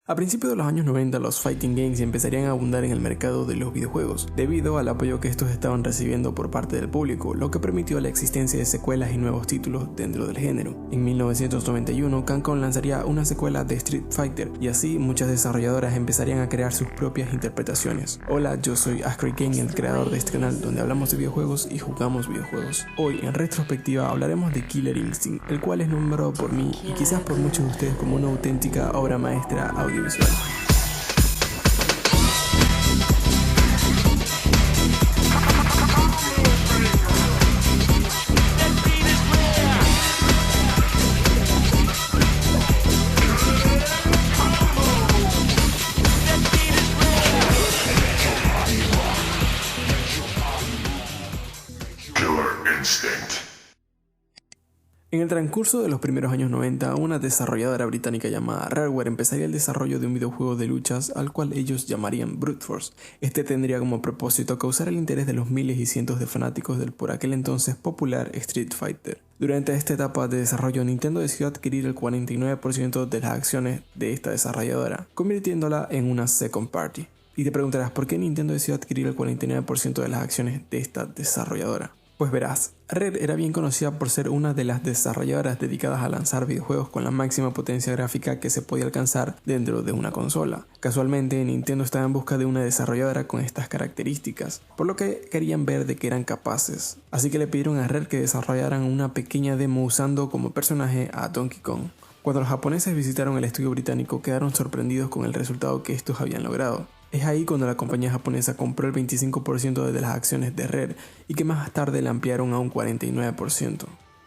A principios de los años 90 los fighting games empezarían a abundar en el mercado de los videojuegos, debido al apoyo que estos estaban recibiendo por parte del público, lo que permitió la existencia de secuelas y nuevos títulos dentro del género. En 1991 Capcom lanzaría una secuela de Street Fighter, y así muchas desarrolladoras empezarían a crear sus propias interpretaciones. Hola, yo soy Ascry King, el creador de este canal donde hablamos de videojuegos y jugamos videojuegos. Hoy en retrospectiva hablaremos de Killer Instinct, el cual es nombrado por mí y quizás por muchos de ustedes como una auténtica obra maestra audiovisual. En el transcurso de los primeros años 90, una desarrolladora británica llamada Rareware empezaría el desarrollo de un videojuego de luchas al cual ellos llamarían Brute Force. Este tendría como propósito causar el interés de los miles y cientos de fanáticos del por aquel entonces popular Street Fighter. Durante esta etapa de desarrollo, Nintendo decidió adquirir el 49% de las acciones de esta desarrolladora, convirtiéndola en una second party. Y te preguntarás, ¿por qué Nintendo decidió adquirir el 49% de las acciones de esta desarrolladora? Pues verás, Rare era bien conocida por ser una de las desarrolladoras dedicadas a lanzar videojuegos con la máxima potencia gráfica que se podía alcanzar dentro de una consola. Casualmente, Nintendo estaba en busca de una desarrolladora con estas características, por lo que querían ver de qué eran capaces. Así que le pidieron a Rare que desarrollaran una pequeña demo usando como personaje a Donkey Kong. Cuando los japoneses visitaron el estudio británico, quedaron sorprendidos con el resultado que estos habían logrado. Es ahí cuando la compañía japonesa compró el 25% de las acciones de Rare y que más tarde la ampliaron a un 49%.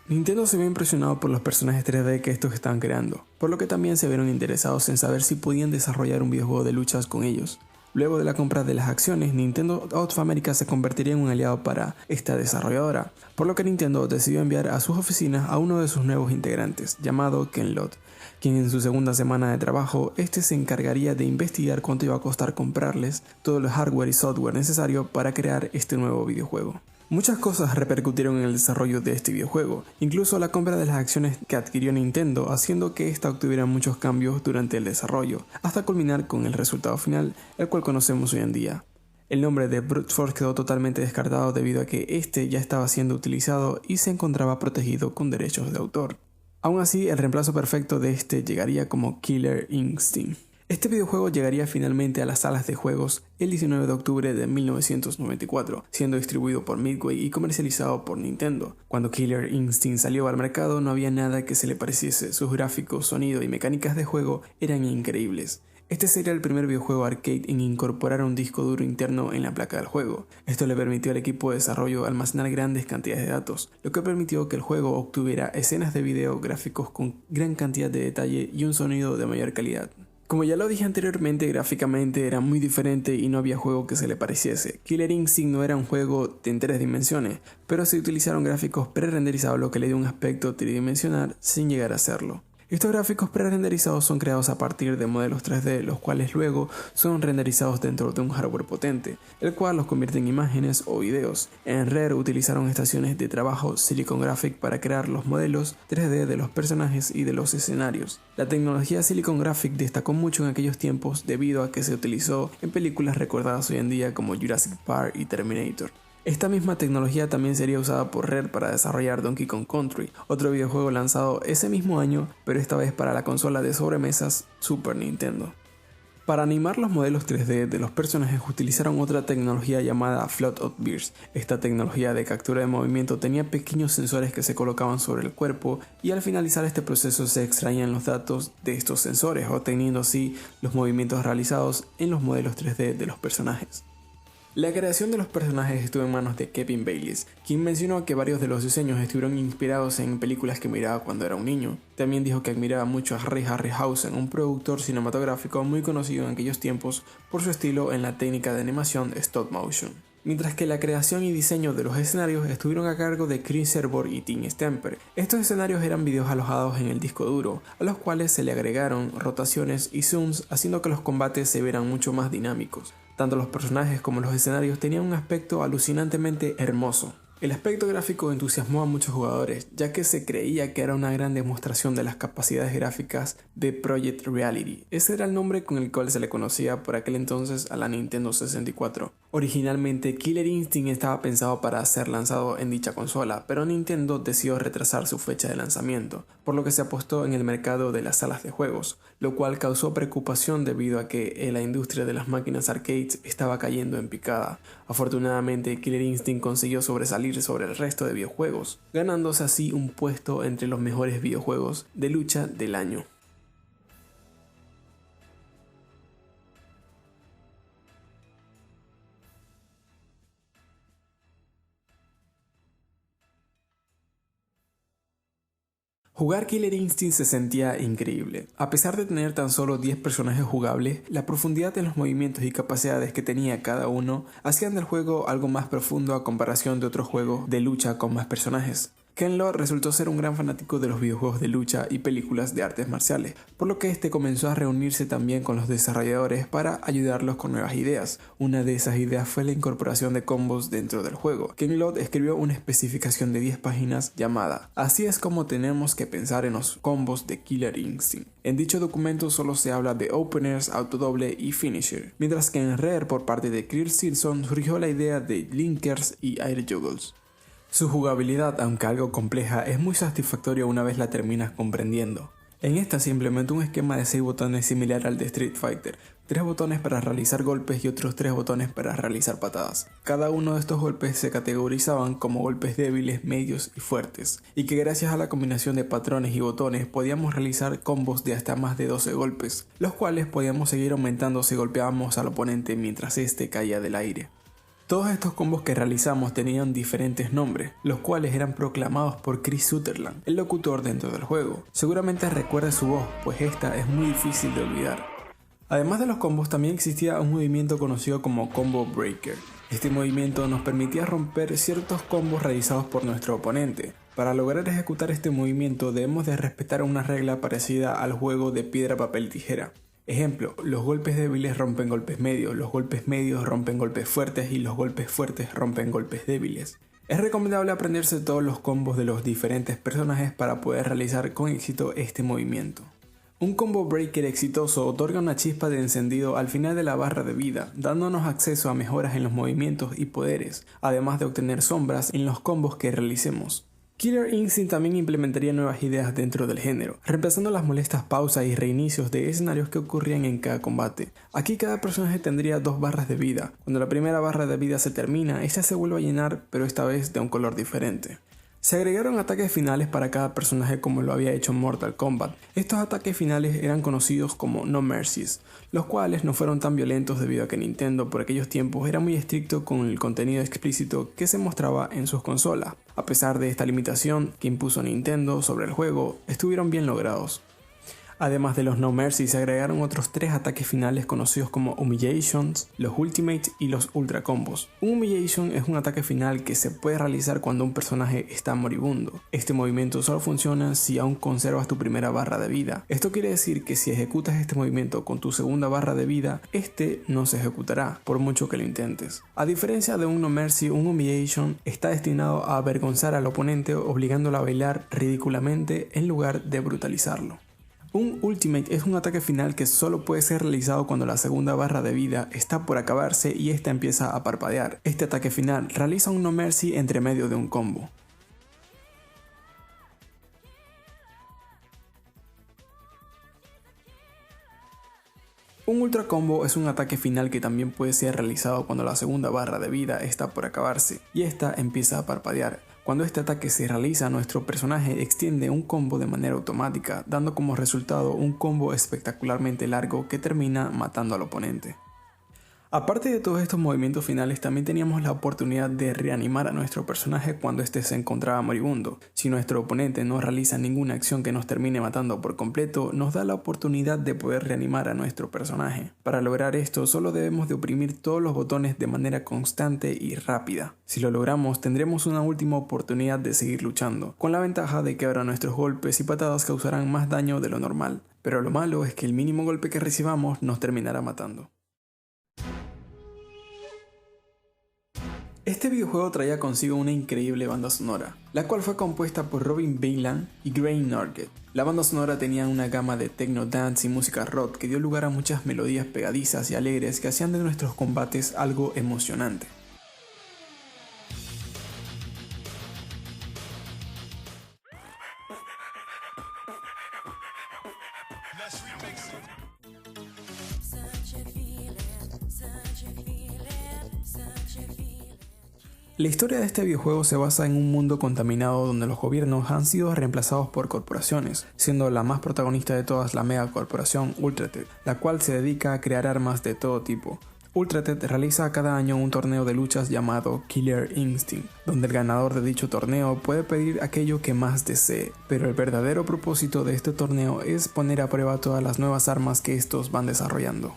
Nintendo se vio impresionado por los personajes 3D que estos estaban creando, por lo que también se vieron interesados en saber si podían desarrollar un videojuego de luchas con ellos. Luego de la compra de las acciones, Nintendo of America se convertiría en un aliado para esta desarrolladora, por lo que Nintendo decidió enviar a sus oficinas a uno de sus nuevos integrantes, llamado Ken Lott, quien en su segunda semana de trabajo, se encargaría de investigar cuánto iba a costar comprarles todo el hardware y software necesario para crear este nuevo videojuego. Muchas cosas repercutieron en el desarrollo de este videojuego, incluso la compra de las acciones que adquirió Nintendo, haciendo que ésta obtuviera muchos cambios durante el desarrollo, hasta culminar con el resultado final, el cual conocemos hoy en día. El nombre de Brute Force quedó totalmente descartado debido a que ya estaba siendo utilizado y se encontraba protegido con derechos de autor. Aún así, el reemplazo perfecto de llegaría como Killer Instinct. Este videojuego llegaría finalmente a las salas de juegos el 19 de octubre de 1994, siendo distribuido por Midway y comercializado por Nintendo. Cuando Killer Instinct salió al mercado no había nada que se le pareciese, sus gráficos, sonido y mecánicas de juego eran increíbles. Este sería el primer videojuego arcade en incorporar un disco duro interno en la placa del juego. Esto le permitió al equipo de desarrollo almacenar grandes cantidades de datos, lo que permitió que el juego obtuviera escenas de video gráficos con gran cantidad de detalle y un sonido de mayor calidad. Como ya lo dije anteriormente, gráficamente era muy diferente y no había juego que se le pareciese. Killer Instinct no era un juego en 3 dimensiones, pero se utilizaron gráficos pre-renderizados, lo que le dio un aspecto tridimensional sin llegar a serlo. Estos gráficos pre-renderizados son creados a partir de modelos 3D, los cuales luego son renderizados dentro de un hardware potente, el cual los convierte en imágenes o videos. En Rare utilizaron estaciones de trabajo Silicon Graphics para crear los modelos 3D de los personajes y de los escenarios. La tecnología Silicon Graphics destacó mucho en aquellos tiempos debido a que se utilizó en películas recordadas hoy en día como Jurassic Park y Terminator. Esta misma tecnología también sería usada por Rare para desarrollar Donkey Kong Country, otro videojuego lanzado ese mismo año, pero esta vez para la consola de sobremesas Super Nintendo. Para animar los modelos 3D de los personajes utilizaron otra tecnología llamada Float of Bears. Esta tecnología de captura de movimiento tenía pequeños sensores que se colocaban sobre el cuerpo y al finalizar este proceso se extraían los datos de estos sensores, obteniendo así los movimientos realizados en los modelos 3D de los personajes. La creación de los personajes estuvo en manos de Kevin Bayliss, quien mencionó que varios de los diseños estuvieron inspirados en películas que miraba cuando era un niño. También dijo que admiraba mucho a Ray Harryhausen, un productor cinematográfico muy conocido en aquellos tiempos por su estilo en la técnica de animación stop motion. Mientras que la creación y diseño de los escenarios estuvieron a cargo de Chris Servor y Tim Stamper. Estos escenarios eran videos alojados en el disco duro, a los cuales se le agregaron rotaciones y zooms, haciendo que los combates se vieran mucho más dinámicos. Tanto los personajes como los escenarios tenían un aspecto alucinantemente hermoso. El aspecto gráfico entusiasmó a muchos jugadores, ya que se creía que era una gran demostración de las capacidades gráficas de Project Reality. Ese era el nombre con el cual se le conocía por aquel entonces a la Nintendo 64. Originalmente, Killer Instinct estaba pensado para ser lanzado en dicha consola, pero Nintendo decidió retrasar su fecha de lanzamiento, por lo que se apostó en el mercado de las salas de juegos, lo cual causó preocupación debido a que la industria de las máquinas arcades estaba cayendo en picada. Afortunadamente, Killer Instinct consiguió sobresalir sobre el resto de videojuegos, ganándose así un puesto entre los mejores videojuegos de lucha del año. Jugar Killer Instinct se sentía increíble. A pesar de tener tan solo 10 personajes jugables, la profundidad en los movimientos y capacidades que tenía cada uno hacían del juego algo más profundo a comparación de otros juegos de lucha con más personajes. Ken Lo resultó ser un gran fanático de los videojuegos de lucha y películas de artes marciales, por lo que este comenzó a reunirse también con los desarrolladores para ayudarlos con nuevas ideas. Una de esas ideas fue la incorporación de combos dentro del juego. Ken Lo escribió una especificación de 10 páginas llamada "Así es como tenemos que pensar en los combos de Killer Instinct". En dicho documento solo se habla de openers, autodoble y finisher, mientras que en Rare por parte de Chris Simpson surgió la idea de linkers y air juggles. Su jugabilidad, aunque algo compleja, es muy satisfactoria una vez la terminas comprendiendo. En esta se implementó un esquema de 6 botones similar al de Street Fighter, 3 botones para realizar golpes y otros 3 botones para realizar patadas. Cada uno de estos golpes se categorizaban como golpes débiles, medios y fuertes, y que gracias a la combinación de patrones y botones podíamos realizar combos de hasta más de 12 golpes, los cuales podíamos seguir aumentando si golpeábamos al oponente mientras este caía del aire. Todos estos combos que realizamos tenían diferentes nombres, los cuales eran proclamados por Chris Sutherland, el locutor dentro del juego. Seguramente recuerda su voz, pues esta es muy difícil de olvidar. Además de los combos, también existía un movimiento conocido como Combo Breaker. Este movimiento nos permitía romper ciertos combos realizados por nuestro oponente. Para lograr ejecutar este movimiento debemos de respetar una regla parecida al juego de piedra, papel, tijera. Ejemplo, los golpes débiles rompen golpes medios, los golpes medios rompen golpes fuertes y los golpes fuertes rompen golpes débiles. Es recomendable aprenderse todos los combos de los diferentes personajes para poder realizar con éxito este movimiento. Un combo breaker exitoso otorga una chispa de encendido al final de la barra de vida, dándonos acceso a mejoras en los movimientos y poderes, además de obtener sombras en los combos que realicemos. Killer Instinct también implementaría nuevas ideas dentro del género, reemplazando las molestas pausas y reinicios de escenarios que ocurrían en cada combate. Aquí cada personaje tendría 2 barras de vida. Cuando la primera barra de vida se termina, esta se vuelve a llenar, pero esta vez de un color diferente. Se agregaron ataques finales para cada personaje como lo había hecho Mortal Kombat. Estos ataques finales eran conocidos como No Mercies, los cuales no fueron tan violentos debido a que Nintendo por aquellos tiempos era muy estricto con el contenido explícito que se mostraba en sus consolas. A pesar de esta limitación que impuso Nintendo sobre el juego, estuvieron bien logrados. Además de los No Mercy, se agregaron otros 3 ataques finales conocidos como Humiliations, los Ultimates y los Ultra Combos. Un Humiliation es un ataque final que se puede realizar cuando un personaje está moribundo. Este movimiento solo funciona si aún conservas tu primera barra de vida. Esto quiere decir que si ejecutas este movimiento con tu segunda barra de vida, este no se ejecutará, por mucho que lo intentes. A diferencia de un No Mercy, un Humiliation está destinado a avergonzar al oponente obligándolo a bailar ridículamente en lugar de brutalizarlo. Un Ultimate es un ataque final que solo puede ser realizado cuando la segunda barra de vida está por acabarse y esta empieza a parpadear. Este ataque final realiza un No Mercy entre medio de un combo. Un Ultra Combo es un ataque final que también puede ser realizado cuando la segunda barra de vida está por acabarse y esta empieza a parpadear. Cuando este ataque se realiza, nuestro personaje extiende un combo de manera automática, dando como resultado un combo espectacularmente largo que termina matando al oponente. Aparte de todos estos movimientos finales, también teníamos la oportunidad de reanimar a nuestro personaje cuando éste se encontraba moribundo. Si nuestro oponente no realiza ninguna acción que nos termine matando por completo, nos da la oportunidad de poder reanimar a nuestro personaje. Para lograr esto, solo debemos de oprimir todos los botones de manera constante y rápida. Si lo logramos, tendremos una última oportunidad de seguir luchando, con la ventaja de que ahora nuestros golpes y patadas causarán más daño de lo normal. Pero lo malo es que el mínimo golpe que recibamos nos terminará matando. Este videojuego traía consigo una increíble banda sonora, la cual fue compuesta por Robin Bailan y Gray Norgate. La banda sonora tenía una gama de techno dance y música rock que dio lugar a muchas melodías pegadizas y alegres que hacían de nuestros combates algo emocionante. La historia de este videojuego se basa en un mundo contaminado donde los gobiernos han sido reemplazados por corporaciones, siendo la más protagonista de todas la megacorporación Ultrated, la cual se dedica a crear armas de todo tipo. Ultrated realiza cada año un torneo de luchas llamado Killer Instinct, donde el ganador de dicho torneo puede pedir aquello que más desee, pero el verdadero propósito de este torneo es poner a prueba todas las nuevas armas que estos van desarrollando.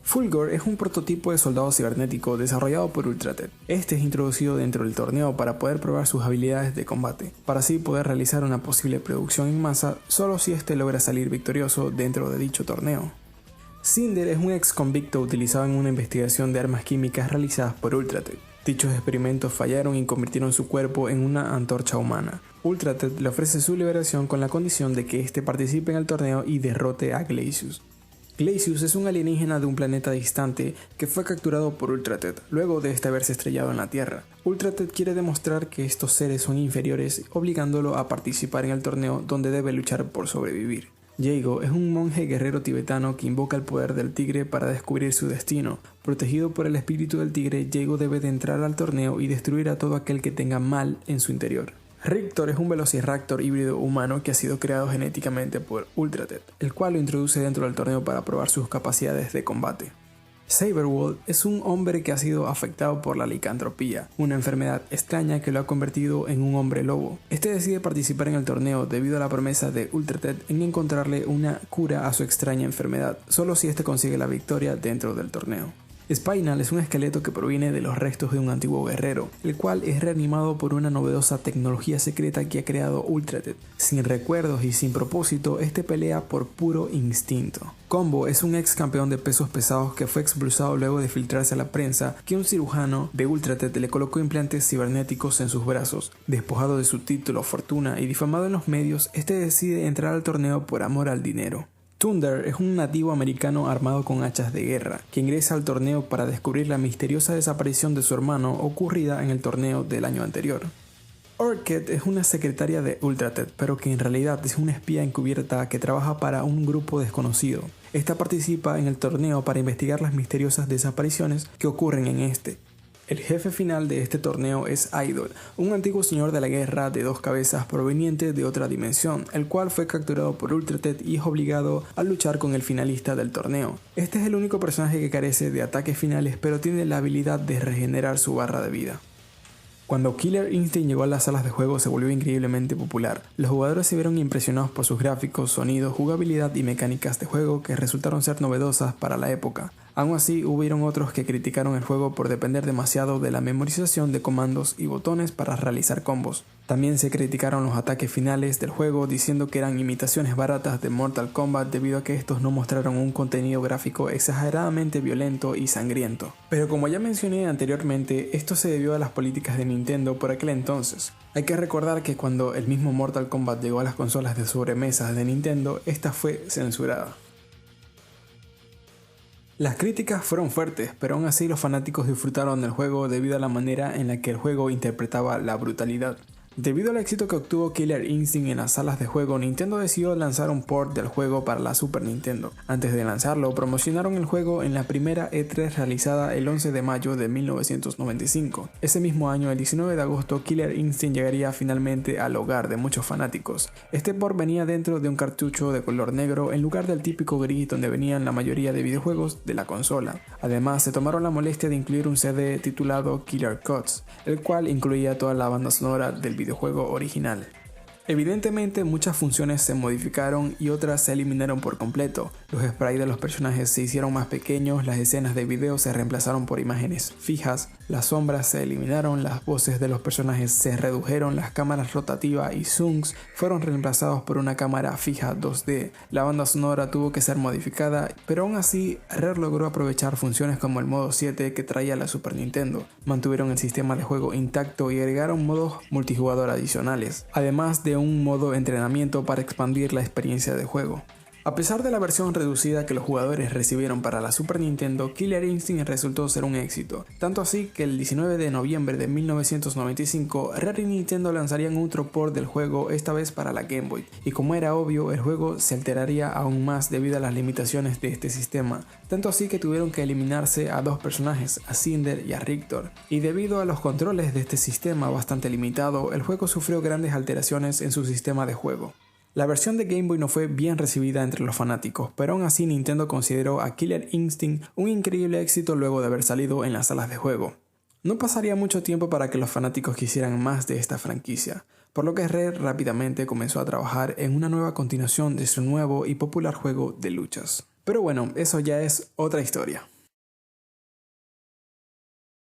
Fulgor es un prototipo de soldado cibernético desarrollado por Ultrated. Este es introducido dentro del torneo para poder probar sus habilidades de combate, para así poder realizar una posible producción en masa solo si este logra salir victorioso dentro de dicho torneo. Cinder es un ex convicto utilizado en una investigación de armas químicas realizadas por Ultrated. Dichos experimentos fallaron y convirtieron su cuerpo en una antorcha humana. Ultrated le ofrece su liberación con la condición de que éste participe en el torneo y derrote a Glacius. Glacius es un alienígena de un planeta distante que fue capturado por Ultrated, luego de este haberse estrellado en la Tierra. Ultrated quiere demostrar que estos seres son inferiores, obligándolo a participar en el torneo donde debe luchar por sobrevivir. Jago es un monje guerrero tibetano que invoca el poder del tigre para descubrir su destino. Protegido por el espíritu del tigre, Jago debe de entrar al torneo y destruir a todo aquel que tenga mal en su interior. Rictor es un velociraptor híbrido humano que ha sido creado genéticamente por Ultrated, el cual lo introduce dentro del torneo para probar sus capacidades de combate. Saberwolf es un hombre que ha sido afectado por la licantropía, una enfermedad extraña que lo ha convertido en un hombre lobo. Este decide participar en el torneo debido a la promesa de Ultrated en encontrarle una cura a su extraña enfermedad, solo si este consigue la victoria dentro del torneo. Spinal es un esqueleto que proviene de los restos de un antiguo guerrero, el cual es reanimado por una novedosa tecnología secreta que ha creado Ultrated. Sin recuerdos y sin propósito, este pelea por puro instinto. Combo es un ex campeón de pesos pesados que fue expulsado luego de filtrarse a la prensa que un cirujano de Ultrated le colocó implantes cibernéticos en sus brazos. Despojado de su título, fortuna y difamado en los medios, este decide entrar al torneo por amor al dinero. Thunder es un nativo americano armado con hachas de guerra, que ingresa al torneo para descubrir la misteriosa desaparición de su hermano ocurrida en el torneo del año anterior. Orchid es una secretaria de Ultrated, pero que en realidad es una espía encubierta que trabaja para un grupo desconocido. Esta participa en el torneo para investigar las misteriosas desapariciones que ocurren en este. El jefe final de este torneo es Idol, un antiguo señor de la guerra de dos cabezas proveniente de otra dimensión, el cual fue capturado por Ultrated y es obligado a luchar con el finalista del torneo. Este es el único personaje que carece de ataques finales, pero tiene la habilidad de regenerar su barra de vida. Cuando Killer Instinct llegó a las salas de juego se volvió increíblemente popular. Los jugadores se vieron impresionados por sus gráficos, sonidos, jugabilidad y mecánicas de juego que resultaron ser novedosas para la época. Aún así, hubieron otros que criticaron el juego por depender demasiado de la memorización de comandos y botones para realizar combos. También se criticaron los ataques finales del juego diciendo que eran imitaciones baratas de Mortal Kombat debido a que estos no mostraron un contenido gráfico exageradamente violento y sangriento. Pero como ya mencioné anteriormente, esto se debió a las políticas de Nintendo por aquel entonces. Hay que recordar que cuando el mismo Mortal Kombat llegó a las consolas de sobremesas de Nintendo, esta fue censurada. Las críticas fueron fuertes, pero aún así los fanáticos disfrutaron del juego debido a la manera en la que el juego interpretaba la brutalidad. Debido al éxito que obtuvo Killer Instinct en las salas de juego, Nintendo decidió lanzar un port del juego para la Super Nintendo. Antes de lanzarlo, promocionaron el juego en la primera E3 realizada el 11 de mayo de 1995. Ese mismo año, el 19 de agosto, Killer Instinct llegaría finalmente al hogar de muchos fanáticos. Este port venía dentro de un cartucho de color negro en lugar del típico gris donde venían la mayoría de videojuegos de la consola. Además, se tomaron la molestia de incluir un CD titulado Killer Cuts, el cual incluía toda la banda sonora del videojuego original. Evidentemente muchas funciones se modificaron y otras se eliminaron por completo. Los sprites de los personajes se hicieron más pequeños, las escenas de video se reemplazaron por imágenes fijas, las sombras se eliminaron, las voces de los personajes se redujeron, las cámaras rotativa y zooms fueron reemplazados por una cámara fija 2D, la banda sonora tuvo que ser modificada, pero aún así Rare logró aprovechar funciones como el modo 7 que traía la Super Nintendo, mantuvieron el sistema de juego intacto y agregaron modos multijugador adicionales, además de un modo entrenamiento para expandir la experiencia de juego. A pesar de la versión reducida que los jugadores recibieron para la Super Nintendo, Killer Instinct resultó ser un éxito, tanto así que el 19 de noviembre de 1995, Rare y Nintendo lanzarían otro port del juego, esta vez para la Game Boy, y como era obvio, el juego se alteraría aún más debido a las limitaciones de este sistema, tanto así que tuvieron que eliminarse a dos personajes, a Cinder y a Rictor, y debido a los controles de este sistema bastante limitado, el juego sufrió grandes alteraciones en su sistema de juego. La versión de Game Boy no fue bien recibida entre los fanáticos, pero aún así Nintendo consideró a Killer Instinct un increíble éxito luego de haber salido en las salas de juego. No pasaría mucho tiempo para que los fanáticos quisieran más de esta franquicia, por lo que Rare rápidamente comenzó a trabajar en una nueva continuación de su nuevo y popular juego de luchas. Pero bueno, eso ya es otra historia.